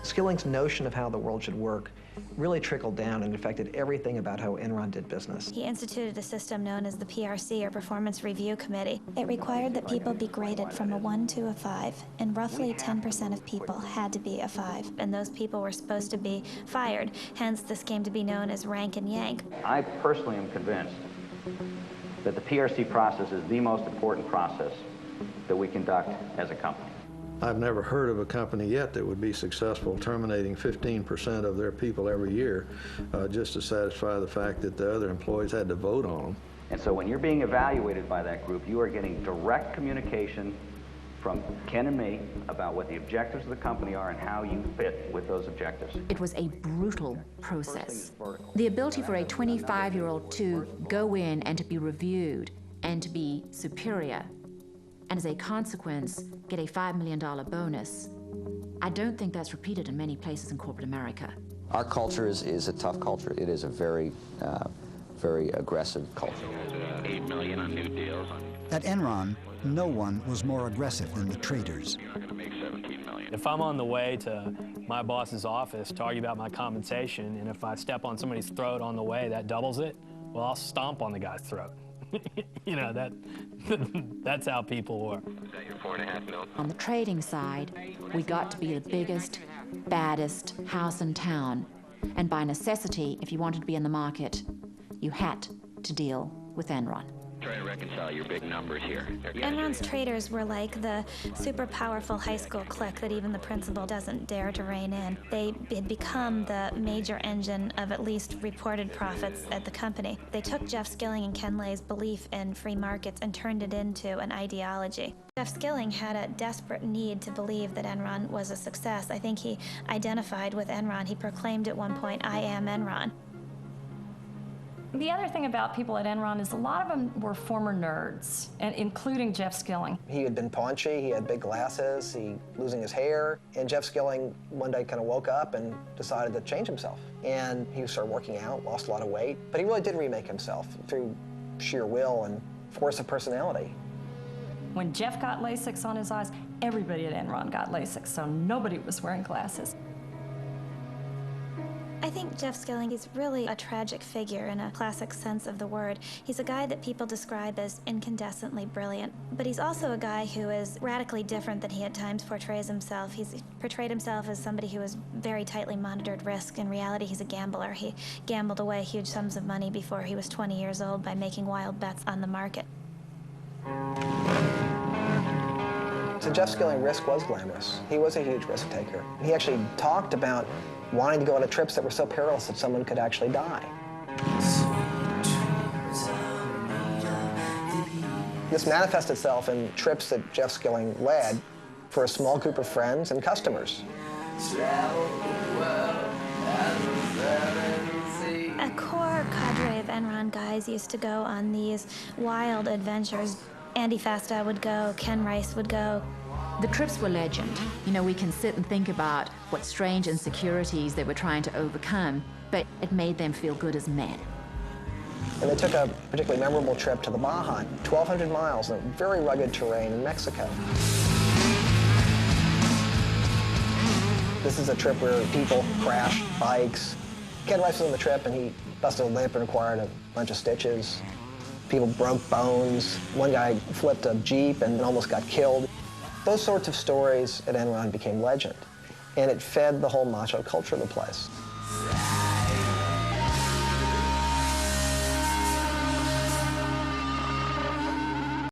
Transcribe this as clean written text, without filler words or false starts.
Skilling's notion of how the world should work really trickled down and affected everything about how Enron did business. He instituted a system known as the PRC, or Performance Review Committee. It required that people be graded from a 1 to a 5, and roughly 10% of people had to be a 5, and those people were supposed to be fired. Hence, this came to be known as rank and yank. I personally am convinced that the PRC process is the most important process that we conduct as a company. I've never heard of a company yet that would be successful terminating 15% of their people every year just to satisfy the fact that the other employees had to vote on them. And so when you're being evaluated by that group, you are getting direct communication from Ken and me about what the objectives of the company are and how you fit with those objectives. It was a brutal process. The ability for a 25-year-old to go in and to be reviewed and to be superior, and as a consequence, get a $5 million bonus. I don't think that's repeated in many places in corporate America. Our culture is a tough culture. It is a very aggressive culture. 8 million on new deals. At Enron, no one was more aggressive than the traders. You're going to make 17 million. If I'm on the way to my boss's office to argue about my compensation, and if I step on somebody's throat on the way, that doubles it, well, I'll stomp on the guy's throat. You know, that's how people work. Is that your 4.5 mil? On the trading side, we got to be the biggest, baddest house in town. And by necessity, if you wanted to be in the market, you had to deal with Enron. Try to reconcile your big numbers here. Enron's traders were like the super powerful high school clique that even the principal doesn't dare to rein in. They had become the major engine of at least reported profits at the company. They took Jeff Skilling and Ken Lay's belief in free markets and turned it into an ideology. Jeff Skilling had a desperate need to believe that Enron was a success. I think he identified with Enron. He proclaimed at one point, "I am Enron." The other thing about people at Enron is a lot of them were former nerds, and including Jeff Skilling. He had been paunchy, he had big glasses, he losing his hair, and Jeff Skilling one day kind of woke up and decided to change himself. And he started working out, lost a lot of weight, but he really did remake himself through sheer will and force of personality. When Jeff got LASIK on his eyes, everybody at Enron got LASIK, so nobody was wearing glasses. I think Jeff Skilling is really a tragic figure in a classic sense of the word. He's a guy that people describe as incandescently brilliant, but he's also a guy who is radically different than he at times portrays himself. He's portrayed himself as somebody who has very tightly monitored risk. In reality, he's a gambler. He gambled away huge sums of money before he was 20 years old by making wild bets on the market. To Jeff Skilling, risk was glamorous. He was a huge risk taker. He actually talked about wanting to go on trips that were so perilous that someone could actually die. This manifests itself in trips that Jeff Skilling led for a small group of friends and customers. A core cadre of Enron guys used to go on these wild adventures. Andy Fastow would go, Ken Rice would go. The trips were legend. You know, we can sit and think about what strange insecurities they were trying to overcome, but it made them feel good as men. And they took a particularly memorable trip to the Baja, 1,200 miles in very rugged terrain in Mexico. This is a trip where people crash bikes. Ken Rice was on the trip and he busted a lip and required a bunch of stitches. People broke bones. One guy flipped a Jeep and almost got killed. Those sorts of stories at Enron became legend, and it fed the whole macho culture of the place.